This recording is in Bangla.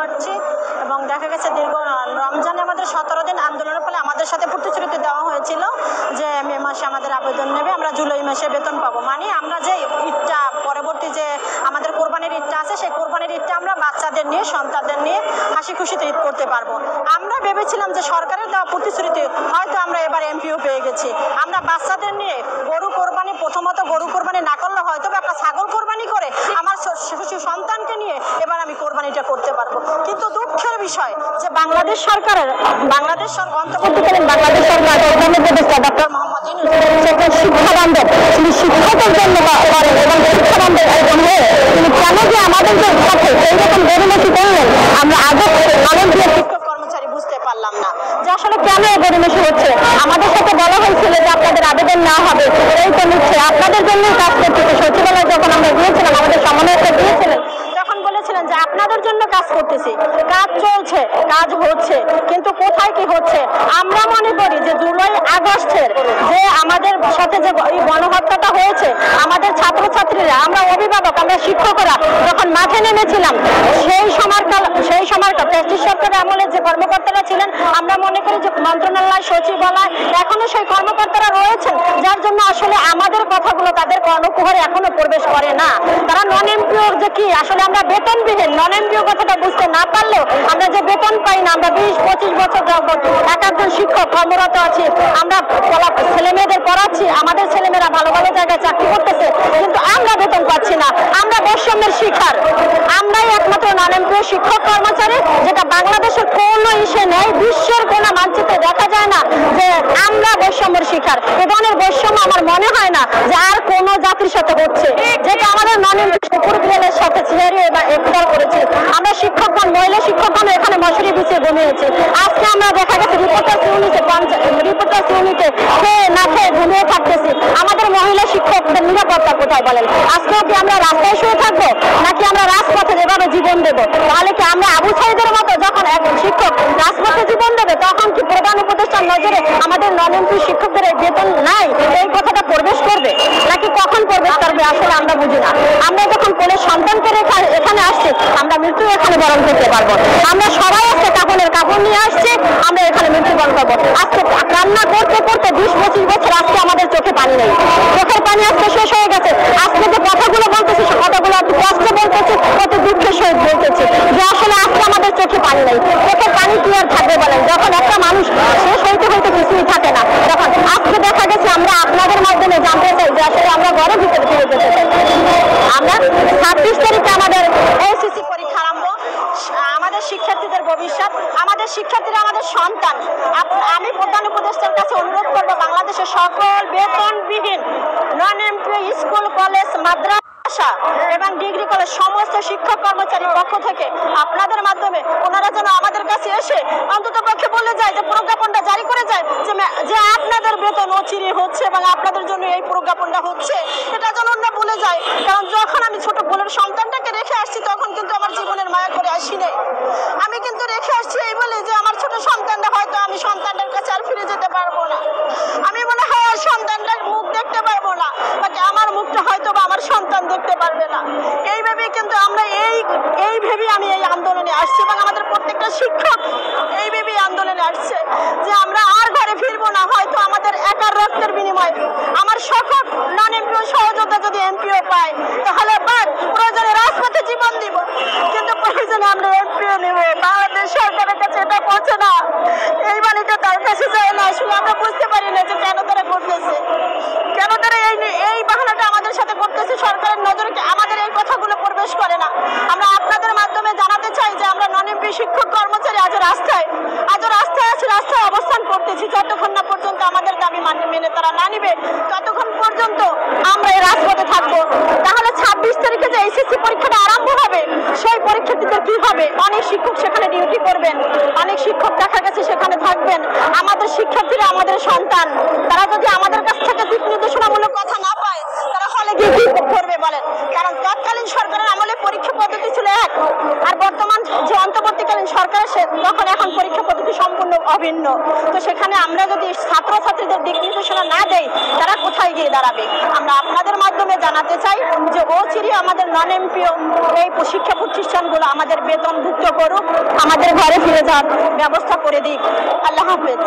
পারছি। এবং দেখা গেছে দীর্ঘ রমজানে আমাদের 17 দিন আন্দোলনের ফলে আমাদের সাথে প্রতিশ্রুতি দেওয়া হয়েছিল যে মে মাসে আমাদের আবেদন নেবে, আমরা জুলাই মাসে বেতন পাবো। মানে আমরা যে ঈদটা পরবর্তী যে আমাদের কোরবানির ঈদটা আছে, সেই কোরবানির ঈদটা আমরা বাচ্চাদের নিয়ে সন্তানদের নিয়ে হাসি খুশিতে ঈদ করতে পারবো। আমরা ভেবেছিলাম যে সরকারের দেওয়া প্রতিশ্রুতি হয়তো আমরা এবার এমপিও পেয়ে গেছি। আমরা বাচ্চাদের নিয়ে গরু কোরবানি, প্রথমত গরু কোরবানি না করলে হয়তো একটা ছাগল কোরবানি করে আমার শিশু সন্তানকে নিয়ে এবার আমি কোরবানিটা করতে পারবো। কিন্তু দুঃখের বিষয় যে বাংলাদেশ সরকারের অন্তর্বর্তীকালীন বাংলাদেশ সরকার উপদেষ্টা ডক্টর মোহাম্মদ ইউনূস শিক্ষা বান্ধব, তিনি শিক্ষকের জন্য করেন এবং শিক্ষা বান্ধব একজন হয়ে তিনি কেন যে আমাদের যে সাথে এইরকম গরিমসি করলেন আমরা আজও অনেকগুলো শিক্ষক কর্মচারী বুঝতে পারলাম না যে আসলে কেন এই গরিমসি হচ্ছে। আমাদের সাথে বলা হয়েছিল যে আপনাদের আবেদন না হবে, এই তো নিচ্ছে আপনাদের জন্যই কাজ করতেছে। সচিবালয় যখন আমরা গিয়েছিলাম, আমাদের সমন্বয়ক দিয়েছিলেন, তখন বলেছিলেন যে আপনাদের জন্য কাজ করতেছি, কাজ চলছে, কাজ হচ্ছে, কিন্তু কোথায় কি হচ্ছে। আমরা মনে করি যে জুলাই আগস্টের যে আমাদের সাথে যে গণহত্যাটা হয়েছে, আমাদের ছাত্রছাত্রীরা, আমরা অভিভাবক, আমরা শিক্ষকরা যখন মাঠে নেমেছিলাম, সেই সময়কাল ফ্যাসিস্ট সরকারের আমলে যে কর্মকর্তারা ছিলেন, আমরা মনে করি যে মন্ত্রণালয়, সচিবালয় এখনো সেই কর্মকর্তারা রয়েছেন, যার জন্য আসলে আমাদের কথাগুলো তাদের কর্ণকুহরে এখনো প্রবেশ করে না। তারা নন এমপিও যে কি আসলে আমরা বেতনবিহীন, নন এমপিও কথাটা বুঝতে না পারলেও আমরা যে বেতন পাই না, আমরা 20-25 বছর যাবত একজন শিক্ষক কর্মরত আছি, আমরা ছেলে মেয়েদের পড়াচ্ছি, আমাদের ছেলেমেয়েরা ভালো ভালো জায়গায় চাকরি করতেছে, কিন্তু আমরা বেতন পাচ্ছি না। আমরা বৈষম্যের শিকার। আমরাই একমাত্র নন এমপিও শিক্ষক কর্মচারী, যেটা বাংলাদেশের কোনো ইস্যে নেই, বিশ্বের কোনো মানচিত্রে দেখা যায় না যে আমরা বৈষম্যের শিকার। এ ধরনের বৈষম্য আমার মনে হয় না যে আর কোনো জাতির সাথে হচ্ছে, যেটা আমাদের নন এমপি শুকুর বিড়ালের সাথে ছেড়ে বা একবার করেছে। আমরা শিক্ষকগণ, মহিলা শিক্ষকগণ এখানে মশারি বিছিয়ে ঘুমিয়েছে। আজকে আমরা দেখা গেছে রিপোর্টার্স ইউনিটে খেয়ে না খেয়ে ঘুমিয়ে থাকতেছি। আমাদের মহিলা শিক্ষকদের নিরাপত্তা কোথায় বলেন? আজকেও কি আমরা রাস্তায় শুয়ে থাকবো, নাকি আমরা রাজপথে যেভাবে জীবন দেবো? তাহলে কি আমরা আবু সাইদের মতো যখন এক শিক্ষক রাজপথে জীবন দেবে, তখন কি প্রধান উপদেষ্টার নজরে আমাদের নন এমপি শিক্ষকদের বেতন নাই এই কথাটা প্রবেশ করবে, নাকি কখন প্রবেশ করবে? আসলে আমরা বুঝি না। আমরা যখন কোলের সন্তানকে রেখে এখানে আসছি, আমরা মৃত্যু এখানে বরণ করতে পারবো। আমরা সবাই আজকে কাপড় নিয়ে আসছি, আমরা এখানে মৃত্যুবরণ করবো। আজকে কান্না করতে করতে 20-25 বছর আজকে আমাদের চোখে পানি নেই, চোখের পানি আজকে শেষ হয়ে গেছে। আজকে যে কথাগুলো বলতেছি, সে কথাগুলো একটু কষ্ট বলতেছি, কত দুঃখের সহিত বলতেছি যে আসলে আজকে আমাদের চোখে পানি নেই। চোখের পানি কি আর থাকবে বলেন? যখন একটা মানুষ শেষ হইতে হইতে কিছুই থাকে না, তখন আজকে দেখা গেছে আমরা আপনাদের মাধ্যমে জানতে চাই যে আসলে আমরা ঘরের ভিতরে ফিরে যেতে চাই। আমরা 26 তারিখে আমাদের এসএসসি পরীক্ষা আরম্ভ। আমাদের শিক্ষার্থীদের ভবিষ্যৎ, আমাদের শিক্ষার্থীরা আমাদের সন্তান। আমি প্রধান উপদেষ্টার কাছে অনুরোধ করবো, বাংলাদেশের সকল বেতনবিহীন নন এমপিও স্কুল, কলেজ, মাদ্রাসা এবং ডিগ্রি কলেজ সমস্ত শিক্ষক কর্মচারীর পক্ষ থেকে আপনাদের মাধ্যমে ওনারা যেন আমাদের কাছে এসে অন্তত পক্ষে বলে যায়, যে প্রজ্ঞাপনটা জারি করে যায় যে আপনাদের বেতন অচিরে হচ্ছে এবং আপনাদের জন্য এই প্রজ্ঞাপনটা হচ্ছে, এটা যেন ওনারা বলে যায়। কারণ যখন আমি ছোট বোনের সন্তানটাকে রেখে আসছি, তখন কিন্তু আমার জীবনের মায়া করে আসি নাই। আমি কিন্তু রেখে আসছি এই বলে যে আমার ছোট সন্তানটা হয়তো আমি সন্তানটার কাছে আর ফিরে যেতে পারবো না, আমি মনে হয় আর সন্তানটার মুখ দেখতে পারবো না, বাকি আমার মুখটা হয়তো বা আমার সন্তান দেখতে পারবে না। এই ভেবে কিন্তু আমরা এই ভেবে আমি এই আন্দোলনে আসছি এবং আমাদের প্রত্যেকটা শিক্ষক এই ভেবে আন্দোলনে আসছে যে আমরা আর ঘরে ফিরবো না। হয়তো আমাদের একার রক্তের বিনিময়ে আমার সকল নন এমপিও সহযোদ্ধা যদি এমপিও পায়, তাহলে প্রয়োজনে রাজপথে জীবন দিব, কিন্তু প্রয়োজনে আমরা এমপিও নেব। বাংলাদেশ সরকারের কাছে এটা পৌঁছে না, এই বাণীটা তার কাছে যায় না। আসলে আমরা বুঝতে পারি না যে কেন তারা করতেছে, কেন তারা এই বাহানাটা আমাদের সাথে করতেছে। সরকারের নজরে আমাদের এই কথাগুলো প্রবেশ করে না। আমরা আপনাদের মাধ্যমে জানাতে চাই যে আমরা নন এমপি শিক্ষক কর্মচারী আজ রাস্তায় আছি, রাস্তায় অবস্থান করতেছি। যতক্ষণ না পর্যন্ত আমাদের দাবি মেনে তারা না নিবে, ততক্ষণ পর্যন্ত আমরা এই রাজপথে থাকবো। তাহলে 26 তারিখে যে এসএসসি পরীক্ষাটা আরম্ভ হবে, সেই পরীক্ষার্থীদের কি হবে? অনেক শিক্ষক সেখানে ডিউটি করবেন, অনেক শিক্ষক বিভিন্ন। তো সেখানে আমরা যদি ছাত্রছাত্রীদের দিক নির্দেশনা না দেই, তারা কোথায় গিয়ে দাঁড়াবে? আমরা আপনাদের মাধ্যমে জানাতে চাই যে অচিরে আমাদের নন এমপিও এই শিক্ষা প্রতিষ্ঠানগুলো আমাদের বেতনভুক্ত করুক, আমাদের ঘরে ফিরে যাওয়ার ব্যবস্থা করে দিক। আল্লাহ হাফেজ।